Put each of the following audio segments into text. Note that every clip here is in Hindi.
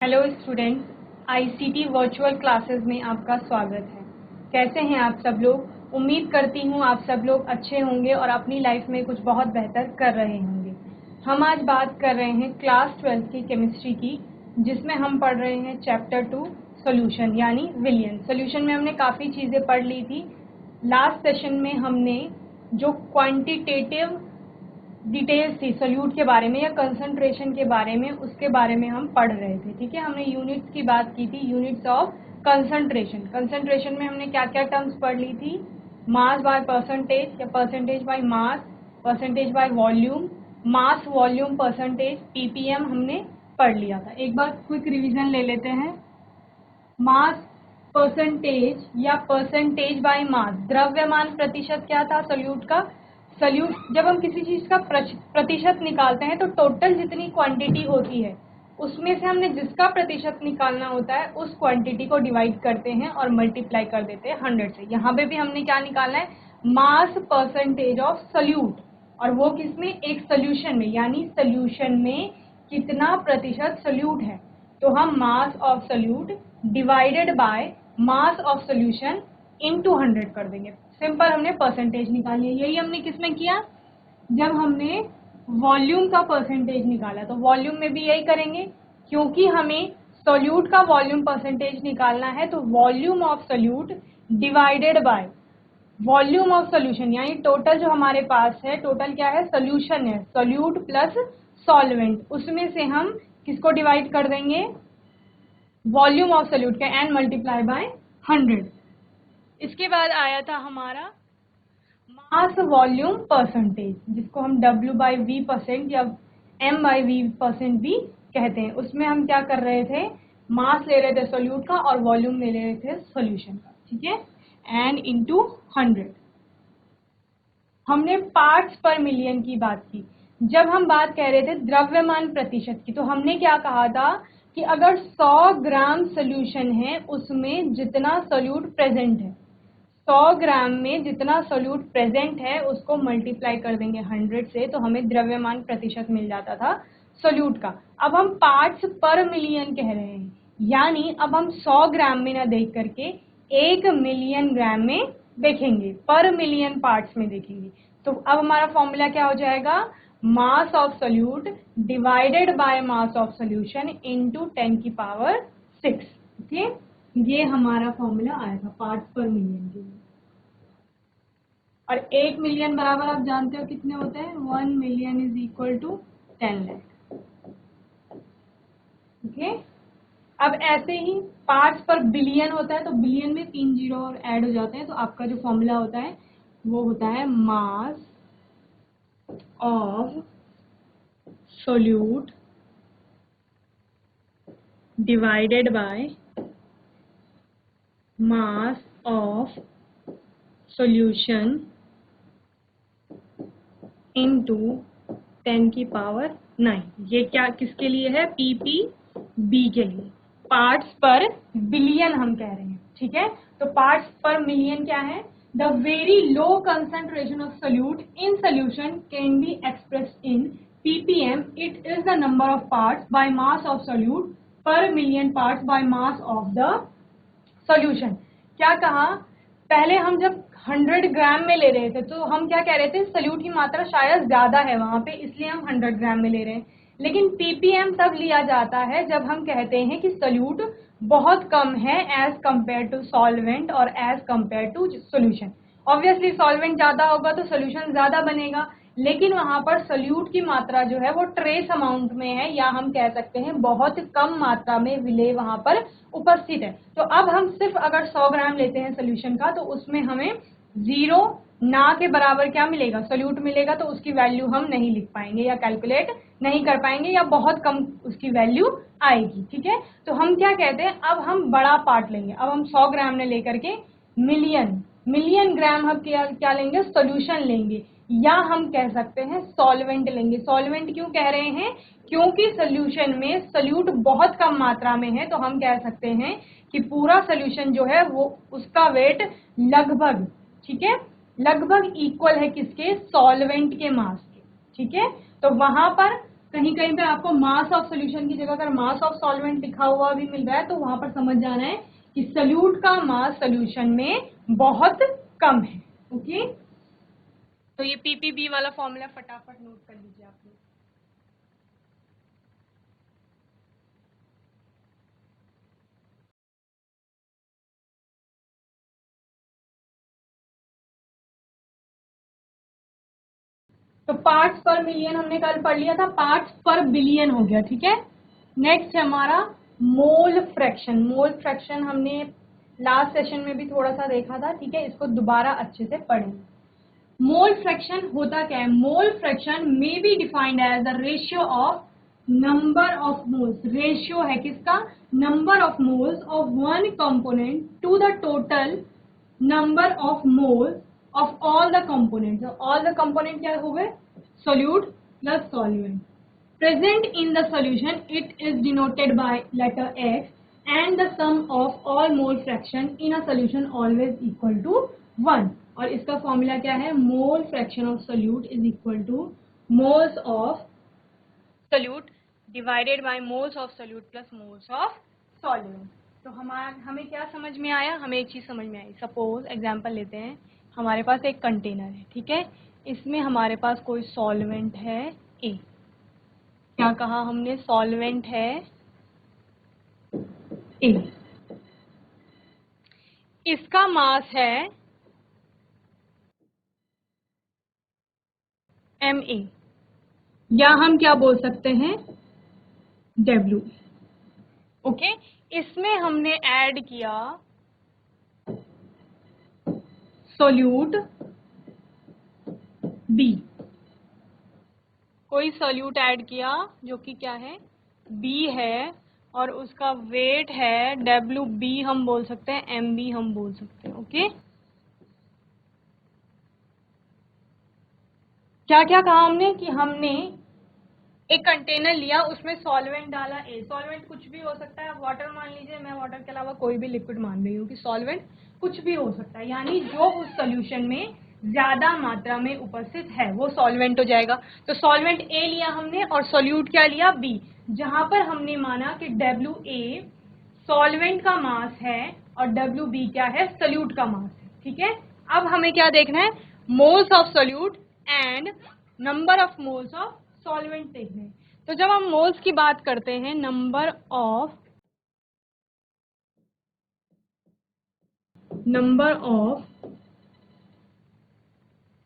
Hello students, ICT virtual classes में आपका स्वागत है। कैसे हैं आप सब लोग? उम्मीद करती हूँ आप सब लोग अच्छे होंगे और अपनी लाइफ में कुछ बहुत बेहतर कर रहे होंगे। हम आज बात कर रहे हैं क्लास 12 की केमिस्ट्री की, जिसमें हम पढ़ रहे हैं चैप्टर 2 सॉल्यूशन यानी विलियन। सॉल्यूशन में हमने काफ़ी चीज़ें पढ़ ली थी। लास्ट सेशन में हमने जो क्वांटिटेटिव डिटेल्स थी सॉल्यूट के बारे में या कंसंट्रेशन के बारे में, उसके बारे में हम पढ़ रहे थे। ठीक है, हमने यूनिट्स की बात की थी, यूनिट्स ऑफ कंसंट्रेशन। कंसंट्रेशन में हमने क्या क्या टर्म्स पढ़ ली थी? मास बाय परसेंटेज या percentage by mass, percentage by volume, mass volume percentage, ppm हमने पढ़ लिया था। एक बार क्विक रिवीजन ले लेते हैं। मास परसेंटेज या परसेंटेज बाय मास, द्रव्यमान प्रतिशत क्या था सॉल्यूट का? सॉल्यूट जब हम किसी चीज का प्रतिशत निकालते हैं तो टोटल जितनी क्वांटिटी होती है उसमें से हमने जिसका प्रतिशत निकालना होता है उस क्वांटिटी को डिवाइड करते हैं और मल्टीप्लाई कर देते हैं 100 से। यहाँ पे भी हमने क्या निकालना है? मास परसेंटेज ऑफ सॉल्यूट, और वो किसमें? एक सॉल्यूशन में, यानी सॉल्यूशन में कितना प्रतिशत सॉल्यूट है। तो हम mass of solute divided by mass of solution into 100 कर देंगे। सिंपल, हमने परसेंटेज निकाली है। यही हमने किसमें किया? जब हमने वॉल्यूम का परसेंटेज निकाला। तो वॉल्यूम में भी यही करेंगे, क्योंकि हमें सॉल्यूट का वॉल्यूम परसेंटेज निकालना है। तो volume of solute divided by volume of solution, यानी टोटल जो हमारे पास है, टोटल क्या है? सॉल्यूशन है, सॉल्यूट प्लस सॉल्वेंट, उसमें से हम किसको डिवाइड कर देंगे? वॉल्यूम ऑफ सॉल्यूट का, एंड मल्टीप्लाई बाय 100। इसके बाद आया था हमारा मास वॉल्यूम परसेंटेज, जिसको हम W/V% या M/V% भी कहते हैं। उसमें हम क्या कर रहे थे? मास ले रहे थे सॉल्यूट का और वॉल्यूम ले रहे थे सॉल्यूशन का। ठीक है, एन इंटू 100। हमने पार्ट्स पर मिलियन की बात की। जब हम बात कह रहे थे द्रव्यमान प्रतिशत की, तो हमने क्या कहा था कि अगर 100 ग्राम सोल्यूशन है उसमें जितना सोल्यूट प्रेजेंट है, 100 ग्राम में जितना सोल्यूट प्रेजेंट है उसको मल्टीप्लाई कर देंगे 100 से, तो हमें द्रव्यमान प्रतिशत मिल जाता था सोल्यूट का। अब हम पार्ट्स पर मिलियन कह रहे हैं, यानी अब हम 100 ग्राम में ना देख करके 1 मिलियन ग्राम में देखेंगे, पर मिलियन पार्ट्स में देखेंगे। तो अब हमारा फॉर्मूला क्या हो जाएगा? मास of solute divided by mass of solution into 10 की पावर 6। ओके, ये हमारा फॉर्मूला आया था पार्ट्स पर मिलियन के लिए। और 1 मिलियन बराबर आप जानते हो कितने होते हैं? 1 million is equal to 10 lakh. Okay, अब ऐसे ही पार्ट्स पर बिलियन होता है, तो बिलियन में 3 जीरो और ऐड हो जाते हैं, तो आपका जो फॉर्मूला होता है वो होता है मास of solute divided by mass of solution into 10 की पावर 9। ये क्या किसके लिए है? PPB के लिए, पार्ट्स पर बिलियन हम कह रहे हैं। ठीक है, तो पार्ट्स पर मिलियन क्या है? The very low concentration of solute in solution can be expressed in ppm। It is the number of parts by mass of solute per million parts by mass of the solution. क्या कहा? पहले हम जब 100 ग्राम में ले रहे थे तो हम क्या कह रहे थे? सॉल्यूट की मात्रा शायद ज्यादा है वहां पे, इसलिए हम 100 ग्राम में ले रहे हैं। लेकिन पीपीएम तब लिया जाता है जब हम कहते हैं कि सॉल्यूट बहुत कम है एज कंपेयर टू सॉल्वेंट और as compared to solution. Obviously solvent ज्यादा होगा तो सॉल्यूशन ज्यादा बनेगा, लेकिन वहां पर सॉल्यूट की मात्रा जो है वो ट्रेस अमाउंट में है, या हम कह सकते हैं बहुत कम मात्रा में विलेय वहां पर उपस्थित है। तो अब हम सिर्फ अगर 100 ग्राम लेते हैं सोल्यूशन का, तो उसमें हमें 0 ना के बराबर क्या मिलेगा? सोल्यूट मिलेगा। तो उसकी वैल्यू हम नहीं लिख पाएंगे या कैलकुलेट नहीं कर पाएंगे, या बहुत कम उसकी वैल्यू आएगी। ठीक है, तो हम क्या कहते हैं? अब हम बड़ा पार्ट लेंगे। अब हम 100 ग्राम ने लेकर के मिलियन ग्राम हम क्या लेंगे? सोल्यूशन लेंगे, या हम कह सकते हैं सॉल्वेंट लेंगे। सॉल्वेंट क्यों कह रहे हैं? क्योंकि सोल्यूशन में सोल्यूट बहुत कम मात्रा में है, तो हम कह सकते हैं कि पूरा सोल्यूशन जो है वो उसका वेट लगभग, ठीक है, लगभग इक्वल है किसके? सॉल्वेंट के मास के। ठीक है, तो वहां पर कहीं कहीं पे आपको मास ऑफ सोल्यूशन की जगह अगर मास ऑफ सॉल्वेंट लिखा हुआ भी मिल रहा है तो वहां पर समझ जाना है कि सोल्यूट का मास सोल्यूशन में बहुत कम है। ओके, तो ये पीपीबी वाला फॉर्मूला फटाफट नोट कर लीजिए आप लोग। तो पार्ट्स पर मिलियन हमने कल पढ़ लिया था, पार्ट्स पर बिलियन हो गया, ठीक है। नेक्स्ट है हमारा मोल फ्रैक्शन। मोल फ्रैक्शन हमने लास्ट सेशन में भी थोड़ा सा देखा था, ठीक है, इसको दोबारा अच्छे से पढ़ेंगे। मोल फ्रैक्शन होता क्या है? Mole fraction may be defined as the ratio of number of moles. Ratio है किसका? Number of moles of one component to the total number of moles of all the components. So all the component क्या हो गए? Solute plus solvent. Present in the solution, it is denoted by letter X, and the sum of all mole fraction in a solution always equal to 1. और इसका फॉर्मूला क्या है? Mole fraction of solute is equal to moles of solute divided by moles of solute plus moles of solvent. तो हमें क्या समझ में आया? हमें एक चीज समझ में आई। सपोज एग्जाम्पल लेते हैं, हमारे पास एक कंटेनर है, ठीक है, इसमें हमारे पास कोई सॉल्वेंट है ए। क्या कहा हमने? सॉल्वेंट है ए, इसका मास है एम ए, या हम क्या बोल सकते हैं? डब्ल्यू। ओके, इसमें हमने ऐड किया सोल्यूट बी। कोई सोल्यूट ऐड किया जो कि क्या है? बी है, और उसका वेट है डब्ल्यू बी हम बोल सकते हैं, एम बी हम बोल सकते हैं। ओके, क्या क्या कहा हमने? कि हमने एक कंटेनर लिया, उसमें सॉल्वेंट डाला ए। सॉल्वेंट कुछ भी हो सकता है, वाटर मान लीजिए, मैं वाटर के अलावा कोई भी लिक्विड मान रही हूँ कि सॉल्वेंट कुछ भी हो सकता है, यानी जो उस सोल्यूशन में ज्यादा मात्रा में उपस्थित है वो सॉल्वेंट हो जाएगा। तो सॉल्वेंट ए लिया हमने और सोल्यूट क्या लिया? बी, जहां पर हमने माना कि डब्ल्यू ए सॉल्वेंट का मास है और डब्ल्यू बी क्या है? सोल्यूट का मास है, ठीक है। अब हमें क्या देखना है? Moles of solute and number of moles of solvent देखने हैं। तो जब हम मोल्स की बात करते हैं, number of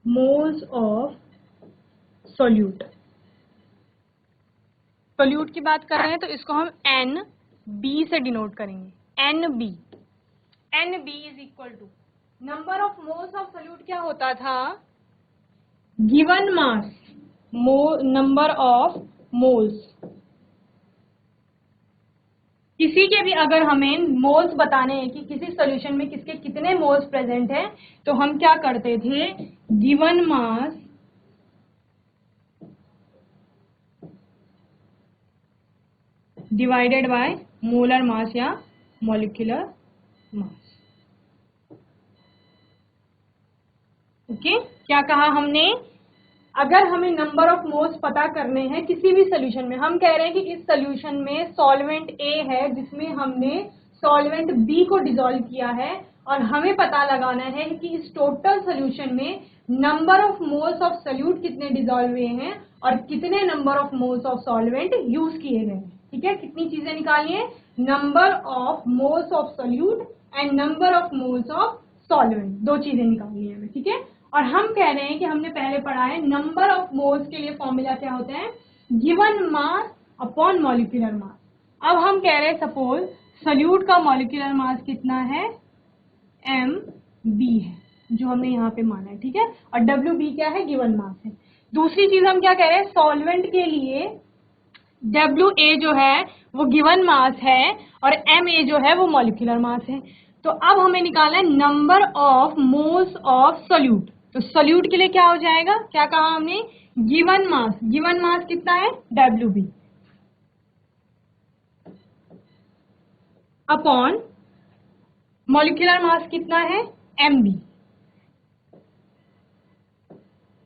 moles of solute, solute की बात कर रहे हैं तो इसको हम एन बी से डिनोट करेंगे। N B is equal to number of moles of solute. क्या होता था? Given mass number of moles. किसी के भी अगर हमें मोल्स बताने हैं कि किसी सॉल्यूशन में किसके कितने मोल्स प्रेजेंट हैं, तो हम क्या करते थे? Given mass divided by molar mass या मॉलिक्यूलर मास। ओके, क्या कहा हमने? अगर हमें नंबर ऑफ मोल्स पता करने हैं किसी भी सोल्यूशन में, हम कह रहे हैं कि इस सोल्यूशन में सॉल्वेंट ए है जिसमें हमने सॉल्वेंट बी को डिसॉल्व किया है, और हमें पता लगाना है कि इस टोटल सोल्यूशन में number of moles of solute कितने डिसॉल्व हुए हैं और कितने number of moles of solvent use किए गए हैं, ठीक है। कितनी चीजें निकालनी है? Number of moles of solute and number of moles of solvent, दो चीजें निकालनी है हमें, ठीक है। और हम कह रहे हैं कि हमने पहले पढ़ा है नंबर ऑफ मोल्स के लिए फॉर्मूला क्या होता है? गिवन मास अपॉन मॉलिक्यूलर मास। अब हम कह रहे हैं सपोज सोल्यूट का मॉलिक्यूलर मास कितना है? एम बी है, जो हमने यहाँ पे माना है, ठीक है, और डब्ल्यू बी क्या है? गिवन मास है। दूसरी चीज हम क्या कह रहे हैं? सॉल्वेंट के लिए डब्ल्यू ए जो है वो गिवन मास है और एम ए जो है वो मॉलिक्यूलर मास है। तो अब हमें निकालना है number of moles of solute. तो सोल्यूट के लिए क्या हो जाएगा? क्या कहा हमने? गिवन मास कितना है? W B upon molecular mass कितना है? M B.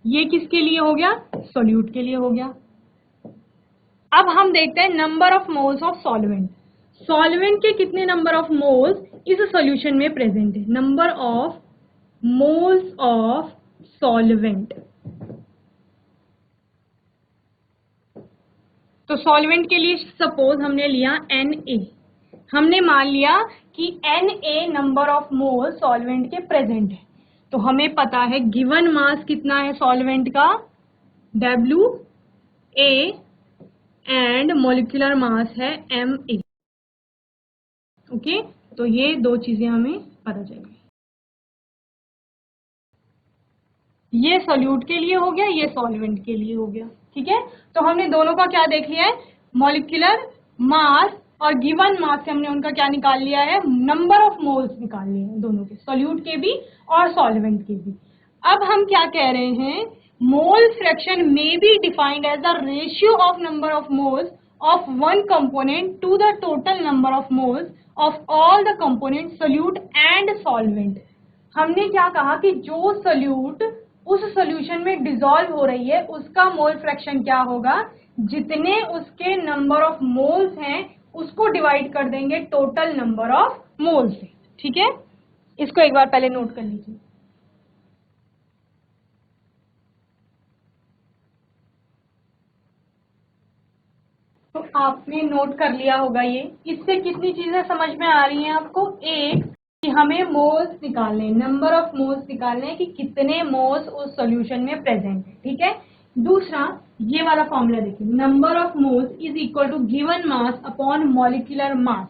ये किसके लिए हो गया? सोल्यूट के लिए हो गया। अब हम देखते हैं number of moles of solvent. Solvent के कितने नंबर ऑफ मोल्स इस सॉल्यूशन में प्रेजेंट है। Number of moles of solvent. तो सॉल्वेंट के लिए सपोज हमने लिया Na, हमने मान लिया कि Na number of mole solvent के प्रेजेंट है। तो हमें पता है गिवन मास कितना है सॉल्वेंट का, WA, एंड मॉलिक्यूलर मास है Ma। ओके, तो ये दो चीजें हमें पता चल गई। ये सोल्यूट के लिए हो गया, ये सॉल्वेंट के लिए हो गया। ठीक है, तो हमने दोनों का क्या देख लिया है, मॉलिक्यूलर मास और गिवन मास से हमने उनका क्या निकाल लिया है, नंबर ऑफ मोल्स निकाल लिए हैं दोनों के, सोल्यूट के भी और सॉल्वेंट के भी। अब हम क्या कह रहे हैं, mole fraction may be defined as the ratio of number of moles of one component to the total number of moles of all the component solute and solvent. हमने क्या कहा कि जो सोल्यूट उस सॉल्यूशन में डिसॉल्व हो रही है उसका मोल फ्रैक्शन क्या होगा, जितने उसके नंबर ऑफ मोल्स हैं उसको डिवाइड कर देंगे टोटल नंबर ऑफ मोल्स से। ठीक है, इसको एक बार पहले नोट कर लीजिए। तो आपने नोट कर लिया होगा ये। इससे कितनी चीजें समझ में आ रही हैं आपको, एक कि हमें मोल्स निकालने, नंबर ऑफ मोल्स निकालने कि कितने मोल्स उस सॉल्यूशन में प्रेजेंट है। ठीक है, दूसरा ये वाला फॉर्मूला देखिए, number of moles is equal to given mass upon molecular mass,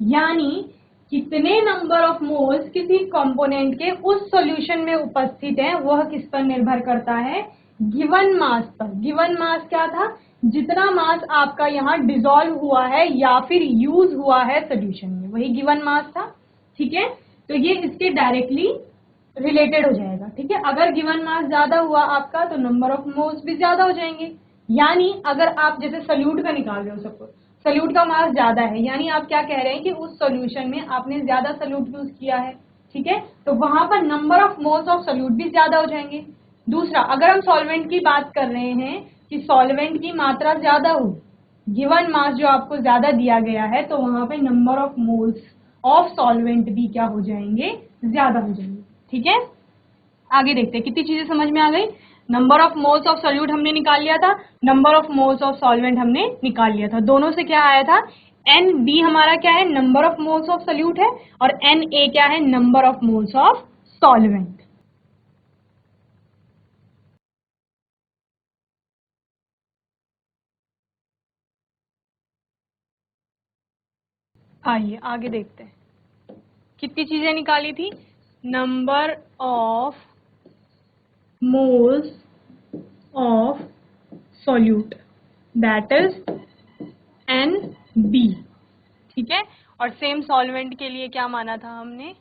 यानी कितने नंबर ऑफ मोल्स किसी कंपोनेंट के उस सॉल्यूशन में उपस्थित हैं वह किस पर निर्भर करता है, गिवन मास पर। गिवन मास क्या था, जितना मास आपका यहाँ डिसॉल्व हुआ है या फिर यूज हुआ है सॉल्यूशन में, वही गिवन मास था। ठीक है, तो ये इसके डायरेक्टली रिलेटेड हो जाएगा। ठीक है, अगर गिवन मास ज्यादा हुआ आपका तो नंबर ऑफ मोल्स भी ज्यादा हो जाएंगे। यानी अगर आप जैसे सॉल्यूट का निकाल रहे हो, सपोज सॉल्यूट का मास ज्यादा है, यानी आप क्या कह रहे हैं कि उस सॉल्यूशन में आपने ज्यादा सॉल्यूट यूज किया है। ठीक है, तो वहां पर number of moles of solute भी ज्यादा हो जाएंगे। दूसरा, अगर हम सॉल्वेंट की बात कर रहे हैं कि सॉल्वेंट की मात्रा ज्यादा हो, गिवन मास जो आपको ज्यादा दिया गया है, तो वहां पे number of moles of solvent भी क्या हो जाएंगे, ज्यादा हो जाएंगे। ठीक है, आगे देखते हैं कितनी चीजें समझ में आ गई। Number of moles of solute हमने निकाल लिया था, number of moles of solvent हमने निकाल लिया था। दोनों से क्या आया था, NB हमारा क्या है, number of moles of solute है, और Na क्या है, number of moles of solvent. आइए आगे देखते हैं कितनी चीजें निकाली थी, number of moles of solute, that is NB। ठीक है, और सेम सॉल्वेंट के लिए क्या माना था हमने,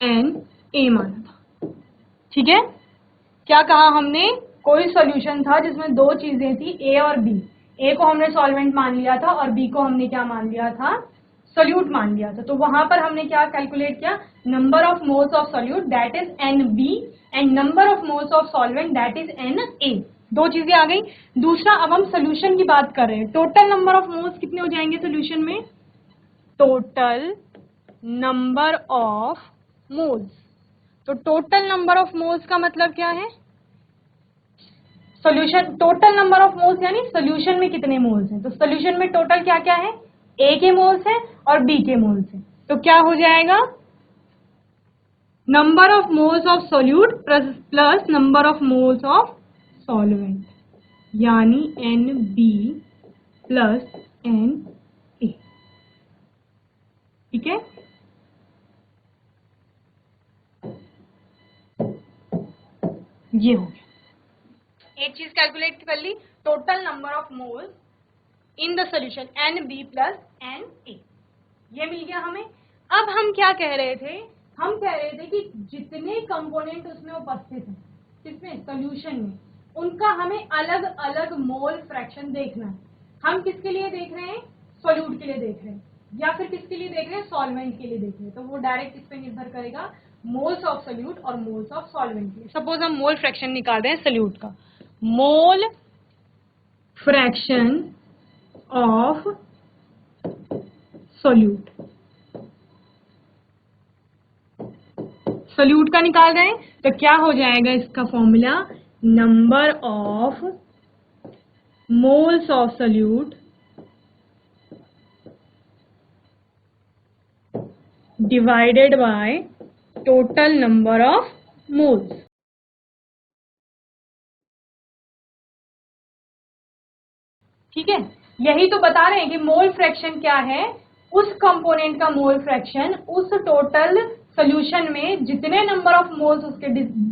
Na माना था। ठीक है, क्या कहा हमने, कोई सॉल्यूशन था जिसमें दो चीजें थी, A और B। A को हमने सॉल्वेंट मान लिया था और B को हमने क्या मान लिया था, सोल्यूट मान लिया था। तो वहां पर हमने क्या कैलकुलेट किया, number of moles of solute that is NB and number of moles of solvent that is Na। दो चीजें आ गई। दूसरा, अब हम सोल्यूशन की बात कर रहे हैं, टोटल नंबर ऑफ मोल्स कितने हो जाएंगे सोल्यूशन में, टोटल नंबर ऑफ मोल्स। तो टोटल नंबर ऑफ मोल्स का मतलब क्या है, solution total number of moles यानी सोल्यूशन में कितने मोल्स हैं। तो सोल्यूशन में टोटल क्या क्या है, A के मोल्स हैं और B के मोल्स हैं। तो क्या हो जाएगा, number of moles of solute plus number of moles of solvent, यानी NB प्लस Na। ठीक है, ये हो गया, एक चीज कैलकुलेट कर ली, total number of moles in the solution NB plus Na, ये मिल गया हमें। अब हम क्या कह रहे थे, हम कह रहे थे कि जितने कंपोनेंट उसमें उपस्थित हैं, किसमें, सोल्यूशन में, उनका हमें अलग अलग मोल फ्रैक्शन देखना है। हम किसके लिए देख रहे हैं, सोल्यूट के लिए देख रहे हैं, या फिर किसके लिए देख रहे हैं, सॉल्वेंट के लिए देख रहे हैं। तो वो डायरेक्ट इस पे निर्भर करेगा, मोल्स ऑफ सोल्यूट और मोल्स ऑफ सॉल्वेंट के लिए। सपोज हम मोल फ्रैक्शन निकाल रहे हैं सोल्यूट का, mole fraction of solute. Solute का निकाल रहे हैं तो क्या हो जाएगा इसका formula, number of moles of solute divided by total number of moles. ठीक है, यही तो बता रहे हैं कि मोल फ्रैक्शन क्या है, उस कंपोनेंट का मोल फ्रैक्शन उस टोटल सोल्यूशन में जितने नंबर ऑफ मोल्स उसके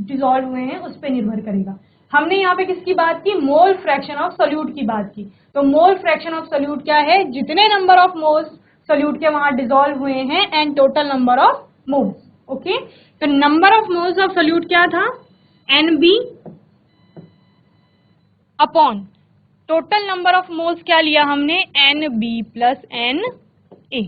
डिसॉल्व हुए हैं उस पर निर्भर करेगा। हमने यहाँ पे किसकी बात की, मोल फ्रैक्शन ऑफ सोल्यूट की बात की। तो मोल फ्रैक्शन ऑफ सोल्यूट क्या है, जितने नंबर ऑफ मोल्स सोल्यूट के वहां डिसॉल्व हुए हैं and total number of moles. Okay, तो number of moles of solute क्या था, NB upon total number of moles क्या लिया हमने, NB प्लस NA।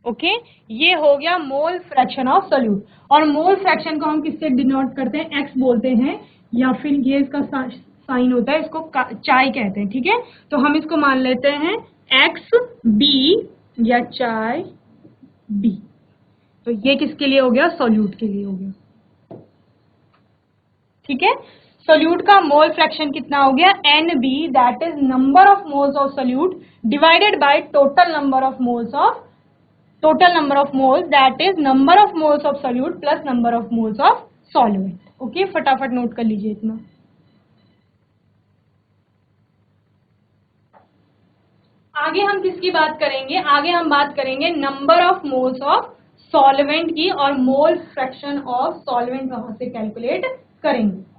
ओके, ये हो गया मोल फ्रैक्शन ऑफ सोल्यूट। और मोल फ्रैक्शन को हम किससे डिनोट करते हैं, X बोलते हैं, या फिर ये इसका साइन होता है, इसको चाय कहते हैं। ठीक है, तो हम इसको मान लेते हैं XB या चाय B। तो ये किसके लिए हो गया, सोल्यूट के लिए हो गया। ठीक है, सोल्यूट का मोल फ्रैक्शन कितना हो गया, NB, that is number of moles of solute divided by total number of moles of that is number of moles of solute plus number of moles of solvent. Okay, फटाफट नोट कर लीजिए इतना। आगे हम किसकी बात करेंगे, आगे हम बात करेंगे number of moles of solvent की, और मोल फ्रैक्शन ऑफ सॉल्वेंट वहां से कैलकुलेट करेंगे।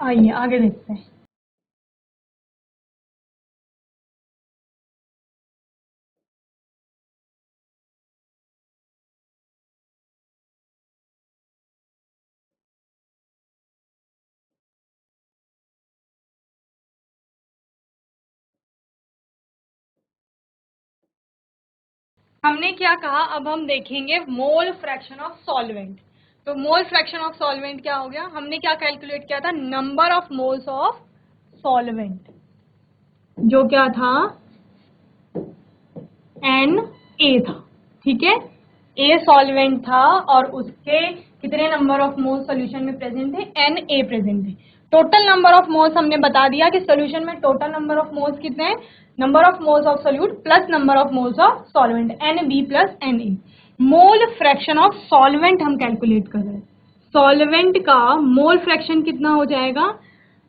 आइए आगे देखते हैं। हमने क्या कहा, अब हम देखेंगे मोल फ्रैक्शन ऑफ सॉल्वेंट। तो मोल फ्रैक्शन ऑफ सॉल्वेंट क्या हो गया, हमने क्या कैलकुलेट किया था, number of moles of solvent, जो क्या था Na था। ठीक है, A सॉल्वेंट था और उसके कितने नंबर ऑफ मोल्स सॉल्यूशन में प्रेजेंट थे, Na प्रेजेंट थे। टोटल नंबर ऑफ मोल्स हमने बता दिया कि सॉल्यूशन में टोटल नंबर ऑफ मोल्स कितने हैं, number of moles of solute plus number of moles of solvent, NB plus Na। Mole fraction of solvent हम कैलकुलेट कर रहे हैं। सॉल्वेंट का मोल फ्रैक्शन कितना हो जाएगा,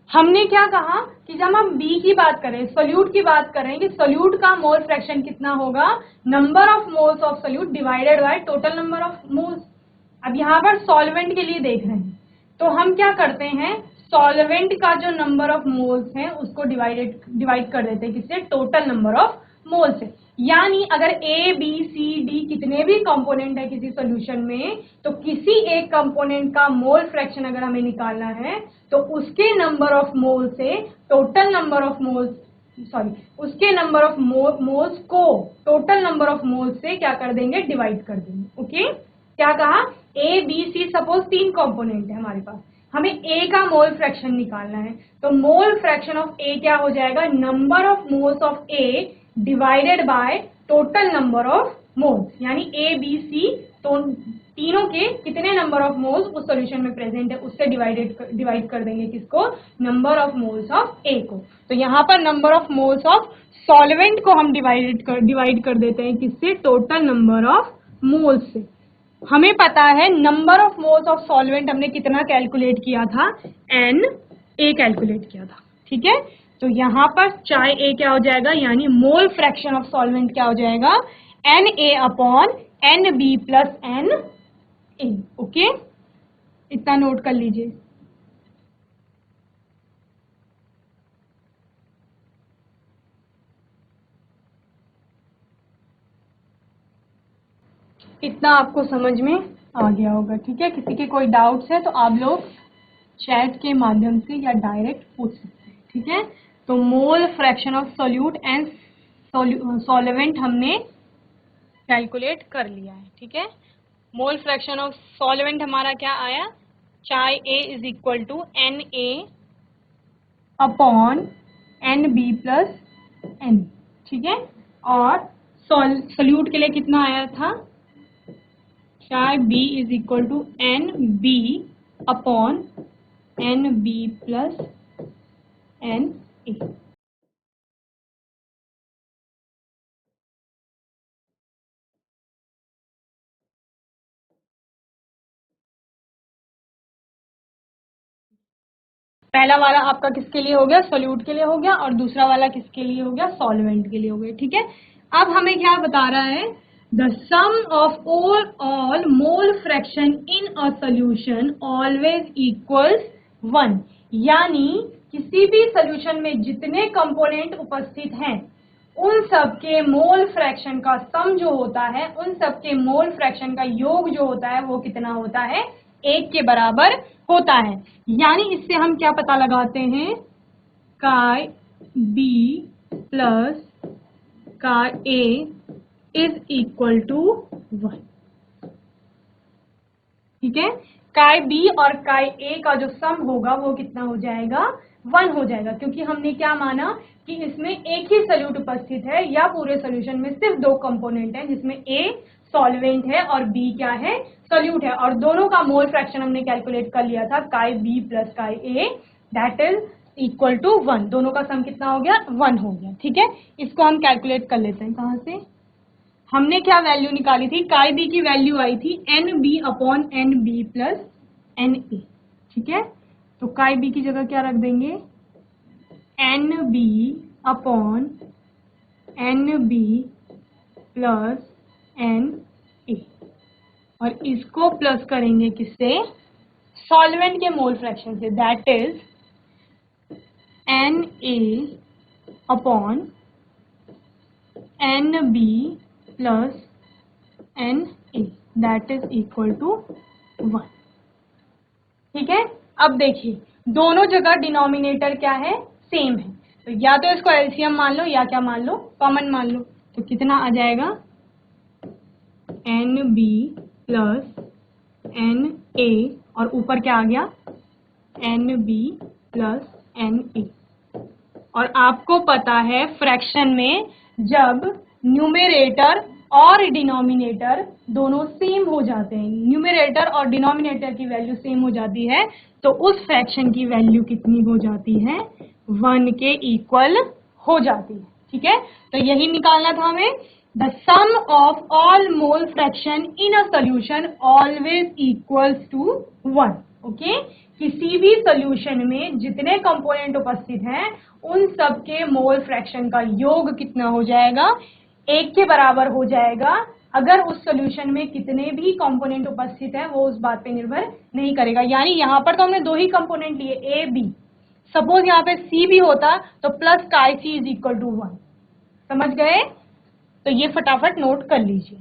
हमने क्या कहा कि जब हम B की बात करें, सोल्यूट की बात करें, कि सोल्यूट का मोल फ्रैक्शन कितना होगा, number of moles of solute divided by total number of moles. अब यहाँ पर सॉल्वेंट के लिए देख रहे हैं, तो हम क्या करते हैं, सॉल्वेंट का जो नंबर ऑफ मोल्स है उसको डिवाइड कर देते हैं किससे, टोटल नंबर ऑफ मोल्स से। यानी अगर A, B, C, D कितने भी कंपोनेंट है किसी सॉल्यूशन में, तो किसी एक कंपोनेंट का मोल फ्रैक्शन अगर हमें निकालना है तो उसके नंबर ऑफ मोल से टोटल नंबर ऑफ मोल्स, उसके नंबर ऑफ मोल्स को टोटल नंबर ऑफ मोल्स से क्या कर देंगे, डिवाइड कर देंगे। ओके, क्या कहा, A, B, C suppose 3 component है हमारे पास, हमें A का मोल फ्रैक्शन निकालना है, तो मोल फ्रैक्शन ऑफ A क्या हो जाएगा, number of moles of A divided by total number of moles, यानी A, B, C तो तीनों के कितने नंबर ऑफ मोल्स उस सॉल्यूशन में प्रेजेंट है उससे डिवाइड कर देंगे किसको, number of moles of A को। तो यहाँ पर number of moles of solvent को हम डिवाइड कर देते हैं किससे, टोटल नंबर ऑफ मोल्स से। हमें पता है number of moles of solvent हमने कितना कैलकुलेट किया था, Na कैलकुलेट किया था। ठीक है, तो यहां पर चाहे A क्या हो जाएगा, यानी मोल फ्रैक्शन ऑफ सॉल्वेंट क्या हो जाएगा, Na upon NB plus Na। Okay, इतना नोट कर लीजिए। इतना आपको समझ में आ गया होगा। ठीक है, किसी के कोई डाउट्स है तो आप लोग चैट के माध्यम से या डायरेक्ट पूछ सकते हैं। ठीक है, तो mole fraction of solute and solvent हमने कैलकुलेट कर लिया है। ठीक है, मोल फ्रैक्शन ऑफ सॉल्वेंट हमारा क्या आया, chi A is equal to Na upon Nb plus N, ठीक है। और सोल्यूट के लिए कितना आया था, chi B is equal to Nb upon Nb plus Na। पहला वाला आपका किसके लिए हो गया, सोल्यूट के लिए हो गया, और दूसरा वाला किसके लिए हो गया, सॉल्वेंट के लिए हो गया, ठीक है। अब हमें क्या बता रहा है, the sum of all mole fraction in a solution always equals 1, यानी किसी भी सोल्यूशन में जितने कंपोनेंट उपस्थित हैं उन सब के मोल फ्रैक्शन का सम जो होता है, उन सब के मोल फ्रैक्शन का योग जो होता है वो कितना होता है, 1 के बराबर होता है। यानी इससे हम क्या पता लगाते हैं, काय बी प्लस काय ए इज इक्वल टू 1, ठीक है। काय बी और काय ए का जो सम होगा वो कितना हो जाएगा, 1 हो जाएगा, क्योंकि हमने क्या माना कि इसमें एक ही सोल्यूट उपस्थित है, या पूरे सोल्यूशन में सिर्फ 2 कंपोनेंट हैं, जिसमें ए सॉल्वेंट है और बी क्या है, सोल्यूट है, और दोनों का मोल फ्रैक्शन हमने कैलकुलेट कर लिया था, काय बी प्लस काय ए दैट इज इक्वल टू 1। दोनों का सम कितना हो गया, 1 हो गया, ठीक है। इसको हम कैलकुलेट कर लेते हैं, कहां से, हमने क्या वैल्यू निकाली थी, काय बी की वैल्यू आई थी N B upon N B plus N A, ठीक है। तो काय बी की जगह क्या रख देंगे, N B upon N B plus N A, और इसको प्लस करेंगे किससे, सॉल्वेंट के मोल फ्रैक्शन से, that is N A upon N B plus N A that is equal to 1, ठीक है। अब देखिए दोनों जगह डिनोमिनेटर क्या है, सेम है, तो या तो इसको एलसीएम मान लो या क्या मान लो, कॉमन मान लो, तो कितना आ जाएगा, N B plus N A, और ऊपर क्या आ गया, N B plus N A. और आपको पता है फ्रैक्शन में जब न्यूमेरेटर और डिनोमिनेटर दोनों सेम हो जाते हैं, न्यूमेरेटर और डिनोमिनेटर की वैल्यू सेम हो जाती है, तो उस फ्रैक्शन की वैल्यू कितनी हो जाती है, 1 के इक्वल हो जाती है, ठीक है। तो यही निकालना था हमें, the sum of all mole fraction in a solution always equals to 1, okay. किसी भी सोल्यूशन में जितने कंपोनेंट उपस्थित हैं उन सब के मोल फ्रैक्शन का योग कितना हो जाएगा, 1 के बराबर हो जाएगा। अगर उस सोल्यूशन में कितने भी कंपोनेंट उपस्थित है वो उस बात पे निर्भर नहीं करेगा। यानी यहां पर तो हमने 2 ही कंपोनेंट लिए, ए बी, सपोज यहाँ पे सी भी होता तो प्लस काय सी इज इक्वल टू 1, समझ गए। तो ये फटाफट नोट कर लीजिए।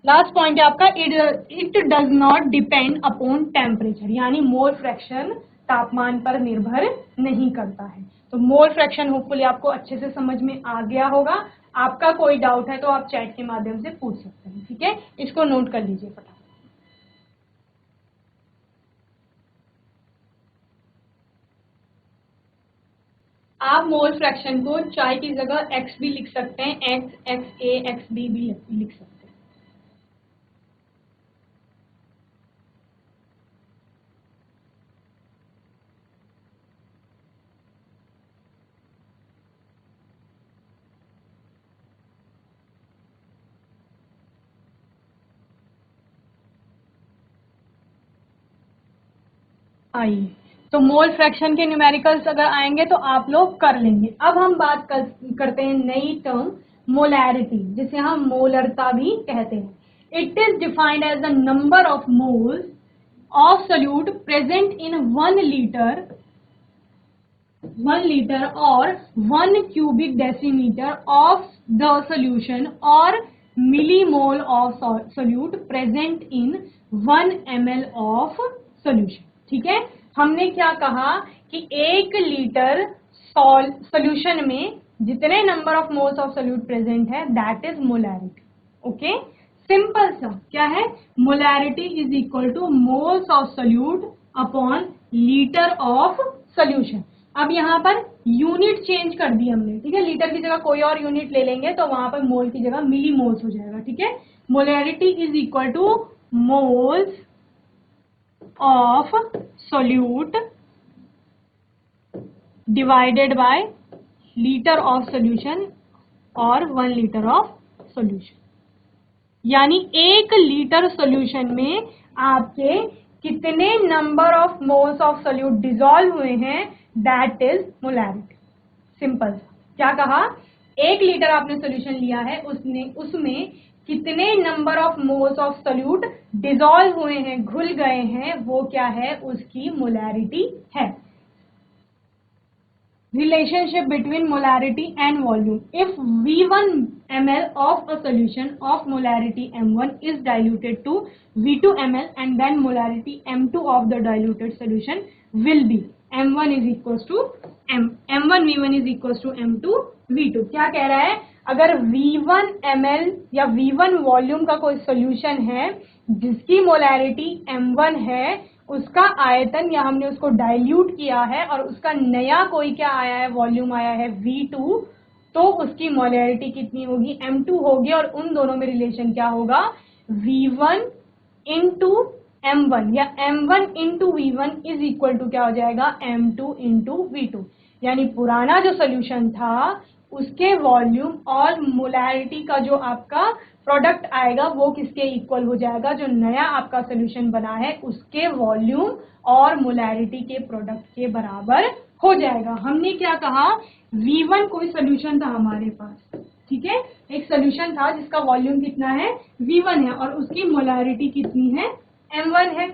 लास्ट पॉइंट है आपका, it does not depend upon temperature, यानी मोल फ्रैक्शन तापमान पर निर्भर नहीं करता है। तो मोल फ्रैक्शन होपफुली आपको अच्छे से समझ में आ गया होगा। आपका कोई डाउट है तो आप चैट के माध्यम से पूछ सकते हैं, ठीक है। इसको नोट कर लीजिए फटाफट। आप मोल फ्रैक्शन को चाय की जगह एक्स भी लिख सकते हैं, एक्स, एक्स ए, एक्स बी भी लिख सकते हैं। आइए, तो मोल फ्रैक्शन के न्यूमेरिकल्स अगर आएंगे तो आप लोग कर लेंगे। अब हम बात करते हैं नई टर्म मोलैरिटी, जिसे हम मोलरता भी कहते हैं। It is defined as the number of moles of solute present in 1 litre और 1 cubic decimeter of the solution or millimole of solute present in 1 ml of solution, ठीक है। हमने क्या कहा कि 1 लीटर सॉल्यूशन में जितने number of moles of solute present है that is molarity, okay. Simple सा क्या है, molarity is equal to moles of solute upon litre of solution. अब यहाँ पर यूनिट चेंज कर दी हमने, ठीक है, लीटर की जगह कोई और यूनिट ले लेंगे तो वहां पर मोल की जगह मिली मोल्स हो जाएगा, ठीक है। Molarity is equal to moles of solute divided by litre of solution और 1 लीटर ऑफ सोल्यूशन। यानी 1 लीटर सोल्यूशन में आपके कितने number of moles of solute dissolve हुए हैं, दैट इज मोलैरिटी। सिंपल। क्या कहा, 1 लीटर आपने सोल्यूशन लिया है, उसमें कितने number of moles of solute dissolve हुए हैं, घुल गए हैं, वो क्या है, उसकी मोलैरिटी है। Relationship between molarity and volume. If V1 ml of a solution of molarity M1 is diluted to V2 ml and then molarity M2 of the diluted solution will be M1 is equals to M1 V1 is equals to M2 V2। क्या कह रहा है, अगर V1 ml या V1 वॉल्यूम का कोई सोल्यूशन है जिसकी मोलैरिटी M1 है, उसका आयतन या हमने उसको डाइल्यूट किया है और उसका नया कोई क्या आया है, वॉल्यूम आया है V2, तो उसकी मोलैरिटी कितनी होगी, M2 होगी। और उन दोनों में रिलेशन क्या होगा, V1 इंटू M1 या M1 into V1 is equal to क्या हो जाएगा, M2 इंटू V2। यानी पुराना जो सोल्यूशन था उसके वॉल्यूम और मोलैरिटी का जो आपका प्रोडक्ट आएगा वो किसके इक्वल हो जाएगा, जो नया आपका सोल्यूशन बना है उसके वॉल्यूम और मोलैरिटी के प्रोडक्ट के बराबर हो जाएगा। हमने क्या कहा, V1 कोई सोल्यूशन था हमारे पास, ठीक है, एक सोल्यूशन था जिसका वॉल्यूम कितना है, V1 है, और उसकी मोलैरिटी कितनी है, M1 है।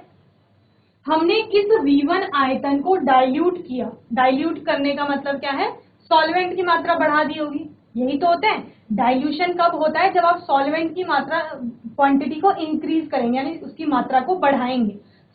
हमने इस V1 आयतन को डाइल्यूट किया। डाइल्यूट करने का मतलब क्या है, सॉल्वेंट की मात्रा बढ़ा दी होगी, यही तो होता है। डाइल्यूशन कब होता है, जब आप सॉल्वेंट की मात्रा, क्वांटिटी को इंक्रीज करेंगे, यानी उसकी मात्रा को बढ़ाएंगे।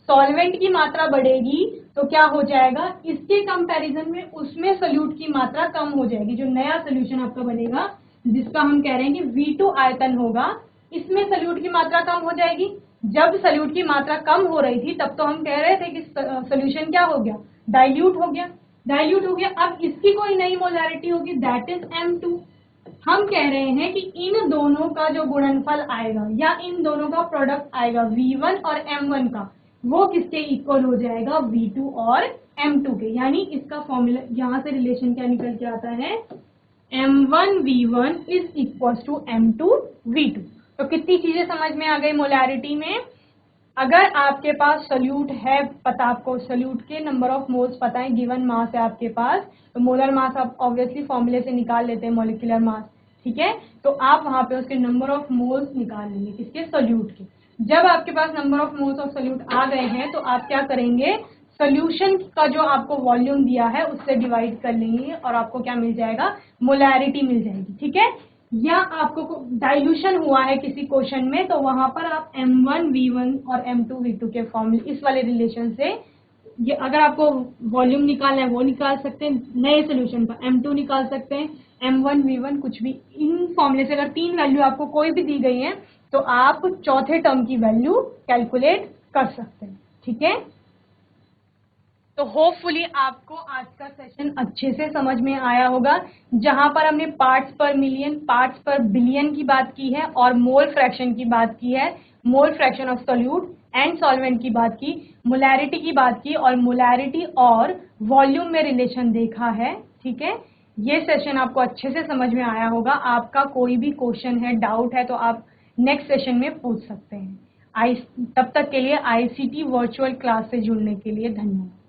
सॉल्वेंट की मात्रा बढ़ेगी तो क्या हो जाएगा, इसके कंपैरिजन में उसमें सोल्यूट की मात्रा कम हो जाएगी। जो नया सोल्यूशन आपका बनेगा जिसका हम कह रहे हैं कि V2 आयतन होगा, इसमें सोल्यूट की मात्रा कम हो जाएगी। जब सोल्यूट की मात्रा कम हो रही थी तब तो हम कह रहे थे कि सोल्यूशन क्या हो गया, डाइल्यूट हो गया, डाइल्यूट हो गया। अब इसकी कोई नई मोलैरिटी होगी, दैट इज M2। हम कह रहे हैं कि इन दोनों का जो गुणनफल आएगा या इन दोनों का प्रोडक्ट आएगा V1 और M1 का, वो किसके इक्वल हो जाएगा, V2 और M2 के। यानी इसका फॉर्मूला यहां से रिलेशन क्या निकल के आता है, M1 V1 is equal to M2 V2। तो कितनी चीजें समझ में आ गई मोलैरिटी में। अगर आपके पास सोल्यूट है, पता आपको सोल्यूट के नंबर ऑफ मोल्स पता है, गिवन मास है आपके पास, तो मोलर मास आप ऑब्वियसली फॉर्मूले से निकाल लेते हैं, मॉलिक्यूलर मास, ठीक है। तो आप वहां पे उसके नंबर ऑफ मोल्स निकाल लेंगे, किसके, सोल्यूट के। जब आपके पास number of moles of solute आ गए हैं तो आप क्या करेंगे, सोल्यूशन का जो आपको वॉल्यूम दिया है उससे डिवाइड कर लेंगे और आपको क्या मिल जाएगा, मोलैरिटी मिल जाएगी, ठीक है। या आपको डाइल्यूशन हुआ है किसी क्वेश्चन में तो वहां पर आप M1 V1 और M2 V2 के फॉर्मूले, इस वाले रिलेशन से, ये अगर आपको वॉल्यूम निकालना है वो निकाल सकते हैं, नए सोल्यूशन का M2 निकाल सकते हैं, M1 V1 कुछ भी, इन फॉर्मूले से अगर 3 वैल्यू आपको कोई भी दी गई है तो आप चौथे टर्म की वैल्यू कैलकुलेट कर सकते हैं, ठीक है। तो होपफुली आपको आज का सेशन अच्छे से समझ में आया होगा, जहां पर हमने पार्ट्स पर मिलियन, पार्ट्स पर बिलियन की बात की है और मोल फ्रैक्शन की बात की है, mole fraction of solute and solvent की बात की, मोलैरिटी की बात की और मोलैरिटी और वॉल्यूम में रिलेशन देखा है, ठीक है। ये सेशन आपको अच्छे से समझ में आया होगा। आपका कोई भी क्वेश्चन है, डाउट है तो आप नेक्स्ट सेशन में पूछ सकते हैं। तब तक के लिए ICT वर्चुअल क्लास से जुड़ने के लिए धन्यवाद।